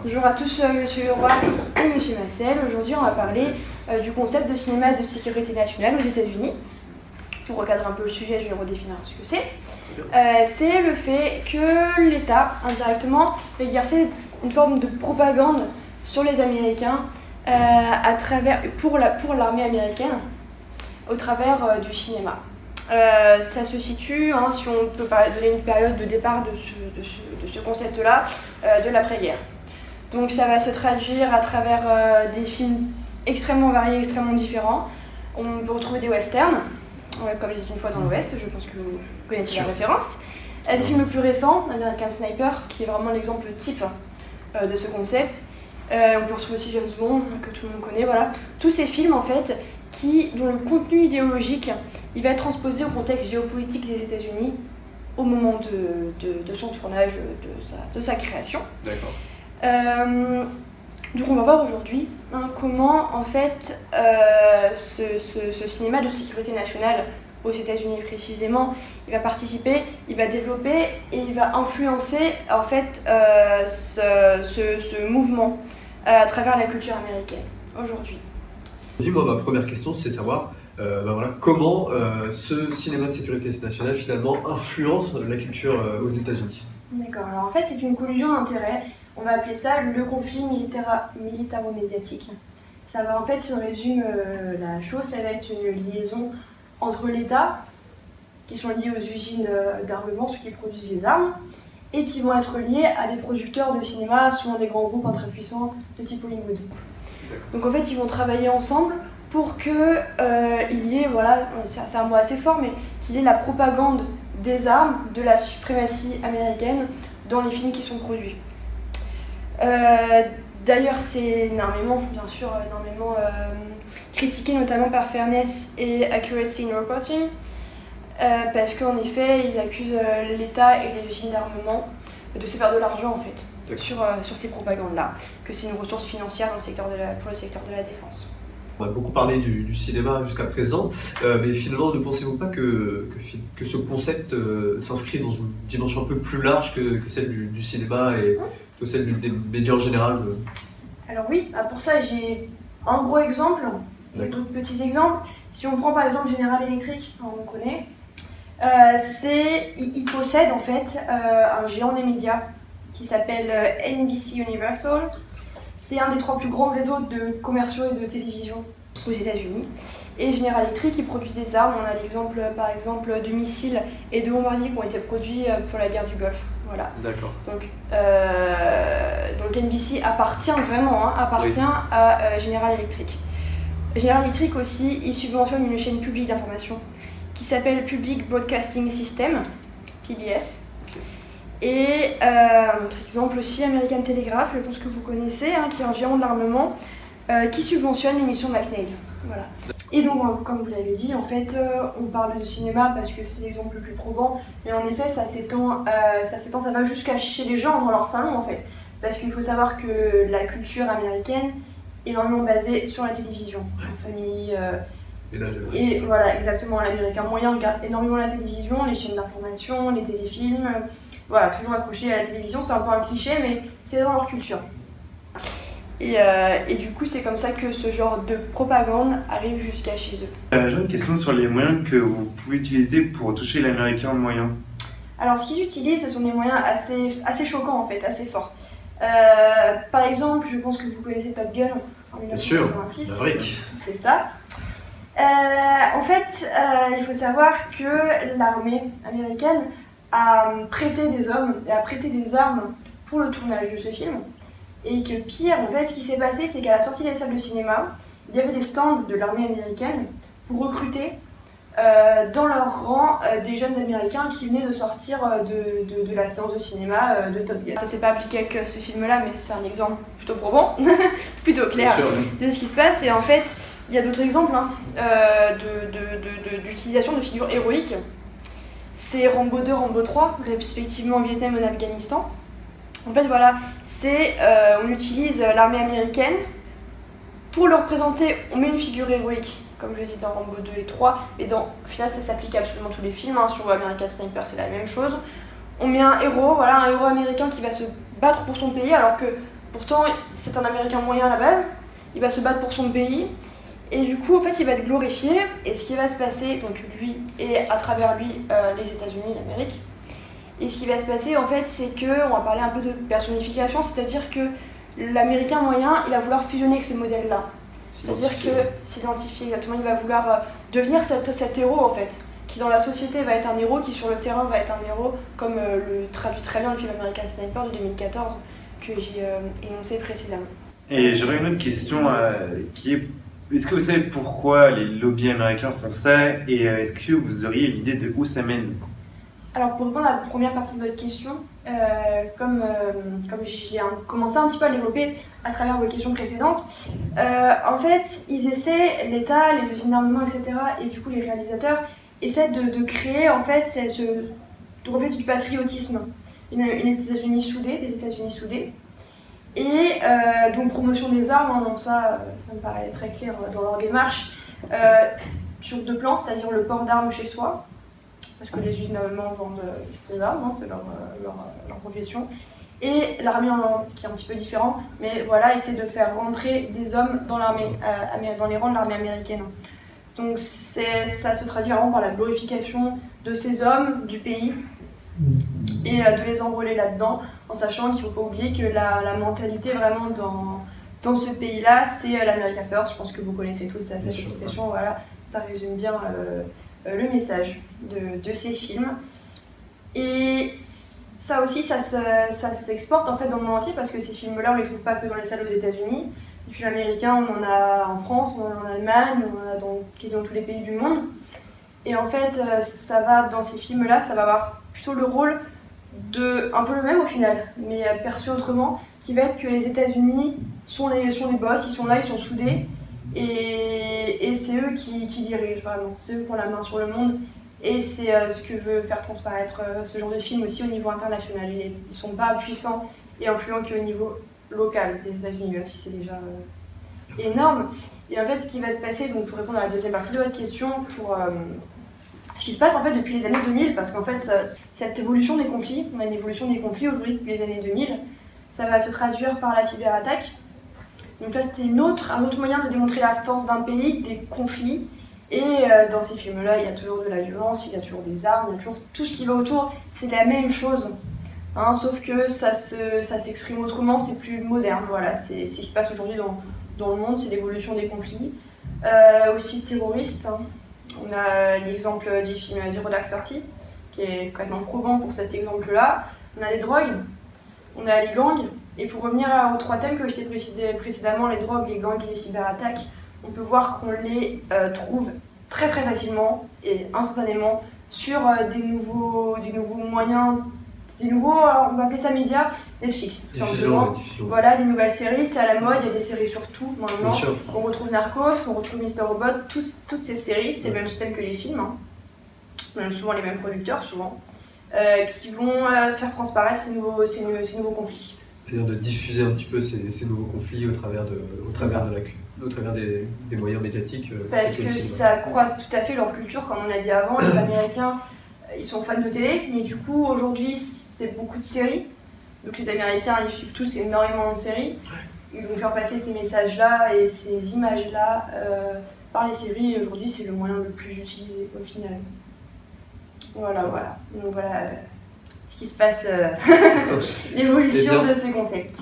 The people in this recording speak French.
Bonjour à tous, Monsieur Leroy et Monsieur Massel. Aujourd'hui, on va parler du concept de cinéma de sécurité nationale aux États-Unis. Pour recadrer un peu le sujet, je vais redéfinir ce que c'est. C'est le fait que l'État, indirectement, va exercer une forme de propagande sur les Américains pour l'armée américaine au travers du cinéma. Ça se situe, si on peut parler d'une période de départ de ce concept-là, de l'après-guerre. Donc ça va se traduire à travers des films extrêmement variés, extrêmement différents. On peut retrouver des westerns, comme il était une fois dans l'Ouest, je pense que vous connaissez la référence. Des films plus récents, American Sniper, qui est vraiment l'exemple type de ce concept. On peut retrouver aussi James Bond, que tout le monde connaît, voilà. Tous ces films, en fait, dont le contenu idéologique il va être transposé au contexte géopolitique des États-Unis au moment de son tournage, de sa création. D'accord. Donc on va voir aujourd'hui comment en fait ce cinéma de sécurité nationale aux États-Unis précisément, il va participer, il va développer et il va influencer en fait ce mouvement à travers la culture américaine aujourd'hui. Moi, ma première question, c'est savoir comment ce cinéma de sécurité nationale finalement influence la culture aux États-Unis. D'accord, alors en fait c'est une collusion d'intérêts, on va appeler ça le conflit militaro-médiatique. Ça va en fait, si on résume la chose, ça va être une liaison entre l'État, qui sont liés aux usines d'armement, ceux qui produisent les armes, et qui vont être liés à des producteurs de cinéma, souvent des grands groupes très puissants de type Hollywood. Donc en fait ils vont travailler ensemble pour qu'il y ait, voilà, c'est un mot assez fort, mais qu'il y ait la propagande des armes, de la suprématie américaine dans les films qui sont produits. D'ailleurs, c'est énormément critiqué, notamment par Fairness et Accuracy in Reporting, parce qu'en effet, ils accusent l'État et les usines d'armement de se faire de l'argent en fait sur ces propagandes-là, que c'est une ressource financière pour le secteur de la défense. On a beaucoup parlé du cinéma jusqu'à présent, mais finalement, ne pensez-vous pas que ce concept s'inscrit dans une dimension un peu plus large que celle du cinéma et que celle des médias en général Alors oui, pour ça j'ai un gros exemple et d'autres petits exemples. Si on prend par exemple General Electric, on connaît, il possède en fait un géant des médias qui s'appelle NBC Universal. C'est un des 3 plus grands réseaux de commerciaux et de télévision aux États-Unis. Et General Electric, il produit des armes. On a l'exemple, par exemple, de missiles et de bombardiers qui ont été produits pour la guerre du Golfe. Voilà. D'accord. Donc NBC appartient vraiment à General Electric. General Electric aussi, il subventionne une chaîne publique d'information qui s'appelle Public Broadcasting System, PBS. Et un autre exemple aussi, American Telegraph, je pense que vous connaissez, qui est un géant de l'armement, qui subventionne l'émission McNeil. Voilà. Et donc, comme vous l'avez dit, en fait, on parle de cinéma parce que c'est l'exemple le plus probant, mais en effet, ça va jusqu'à chez les gens dans leur salon, en fait. Parce qu'il faut savoir que la culture américaine est énormément basée sur la télévision, en famille. Et voilà, exactement, l'américain moyen regarde énormément la télévision, les chaînes d'information, les téléfilms. Voilà, toujours accroché à la télévision, c'est un peu un cliché, mais c'est dans leur culture. Et du coup, c'est comme ça que ce genre de propagande arrive jusqu'à chez eux. J'ai une question sur les moyens que vous pouvez utiliser pour toucher l'américain moyen. Alors, ce qu'ils utilisent, ce sont des moyens assez choquants, en fait, assez forts. Par exemple, je pense que vous connaissez Top Gun en 1986. Bien sûr, Maverick. C'est ça. En fait, il faut savoir que l'armée américaine a prêté des hommes et a prêté des armes pour le tournage de ce film. Et que pire, en fait, ce qui s'est passé, c'est qu'à la sortie des salles de cinéma, il y avait des stands de l'armée américaine pour recruter dans leur rang des jeunes américains qui venaient de sortir de la séance de cinéma de Top Gun. Ça s'est pas appliqué avec ce film-là, mais c'est un exemple plutôt probant, plutôt clair de ce qui se passe. Et en fait, il y a d'autres exemples d'utilisation de figures héroïques. C'est Rambo 2, Rambo 3, respectivement au Vietnam et en Afghanistan. En fait, voilà, on utilise l'armée américaine. Pour le représenter, on met une figure héroïque, comme je l'ai dit dans Rambo 2 et 3, et au final, ça s'applique à absolument tous les films. Sur American Sniper, c'est la même chose. On met un héros américain qui va se battre pour son pays, alors que pourtant c'est un Américain moyen à la base, il va se battre pour son pays, et du coup en fait il va être glorifié, et ce qui va se passer, donc lui et à travers lui les États-Unis, l'Amérique, et ce qui va se passer en fait c'est que, on va parler un peu de personnification, c'est-à-dire que l'Américain moyen il va vouloir fusionner avec ce modèle-là. C'est-à-dire que s'identifier exactement, il va vouloir devenir cet héros en fait, qui dans la société va être un héros, qui sur le terrain va être un héros, comme le traduit très bien le film American Sniper de 2014 que j'ai énoncé précédemment. Et j'aurais une autre question qui est, est-ce que vous savez pourquoi les lobbies américains font ça et est-ce que vous auriez l'idée de où ça mène? Alors pour répondre à la première partie de votre question, comme j'ai commencé un petit peu à le développer à travers vos questions précédentes, en fait ils essaient, l'État, les usines d'armement, etc. et du coup les réalisateurs essaient de créer en fait de refléter du patriotisme, des États-Unis soudés, et donc promotion des armes, hein, donc ça me paraît très clair dans leur démarche, sur deux plans, c'est-à-dire le port d'armes chez soi, parce que les usines d'armement vendent des armes, hein, c'est leur profession, et l'armée qui est un petit peu différent, mais voilà, essayer de faire rentrer des hommes dans l'armée, dans les rangs de l'armée américaine. Donc ça se traduit vraiment par la glorification de ces hommes, du pays, et de les enrôler là-dedans, en sachant qu'il ne faut pas oublier que la mentalité vraiment dans ce pays-là, c'est l'America First. Je pense que vous connaissez tous cette expression, voilà, ça résume bien le message de ces films. Et ça aussi, ça s'exporte en fait dans le monde entier, parce que ces films-là, on ne les trouve pas que dans les salles aux États-Unis. Les films américains, on en a en France, on en a en Allemagne, on en a dans quasiment tous les pays du monde. Et en fait, ça va, dans ces films-là, ça va avoir plutôt le rôle un peu le même au final, mais perçu autrement, qui va être que les États-Unis sont les boss, ils sont là, ils sont soudés, et c'est eux qui dirigent vraiment, c'est eux qui ont la main sur le monde, et c'est ce que veut faire transparaître ce genre de film aussi au niveau international. Ils ne sont pas puissants et influents qu'au niveau local des États-Unis, même si c'est déjà énorme. Et en fait, ce qui va se passer, donc pour répondre à la deuxième partie de votre question, pour ce qui se passe en fait depuis les années 2000, parce qu'en fait, cette évolution des conflits, on a une évolution des conflits aujourd'hui depuis les années 2000, ça va se traduire par la cyberattaque. Donc là, c'est un autre moyen de démontrer la force d'un pays, des conflits. Et dans ces films-là, il y a toujours de la violence, il y a toujours des armes, il y a toujours tout ce qui va autour, c'est la même chose. Hein, sauf que ça s'exprime autrement, c'est plus moderne. Voilà, c'est ce qui se passe aujourd'hui dans le monde, c'est l'évolution des conflits. Aussi terroristes. Hein. On a l'exemple du film Zero Dark Thirty, qui est complètement probant pour cet exemple-là. On a les drogues, on a les gangs. Et pour revenir aux trois thèmes que je t'ai précédemment, les drogues, les gangs et les cyberattaques, on peut voir qu'on les trouve très très facilement et instantanément sur des nouveaux moyens, alors on va appeler ça médias, Netflix. Diffusion. Voilà, des nouvelles séries, c'est à la mode, il y a des séries sur tout maintenant. On retrouve Narcos, on retrouve Mr. Robot, toutes ces séries, c'est le même système que les films, hein. Même souvent les mêmes producteurs, souvent, qui vont faire transparaître ces nouveaux conflits. C'est-à-dire de diffuser un petit peu ces nouveaux conflits au travers des moyens médiatiques. Parce que ça croise tout à fait leur culture, comme on a dit avant. Les Américains, ils sont fans de télé, mais du coup, aujourd'hui, c'est beaucoup de séries. Donc les Américains, ils suivent tous énormément de séries. Ils vont faire passer ces messages-là et ces images-là par les séries. Et aujourd'hui, c'est le moyen le plus utilisé au final. Voilà. Donc voilà ce qui se passe, l'évolution de ces concepts.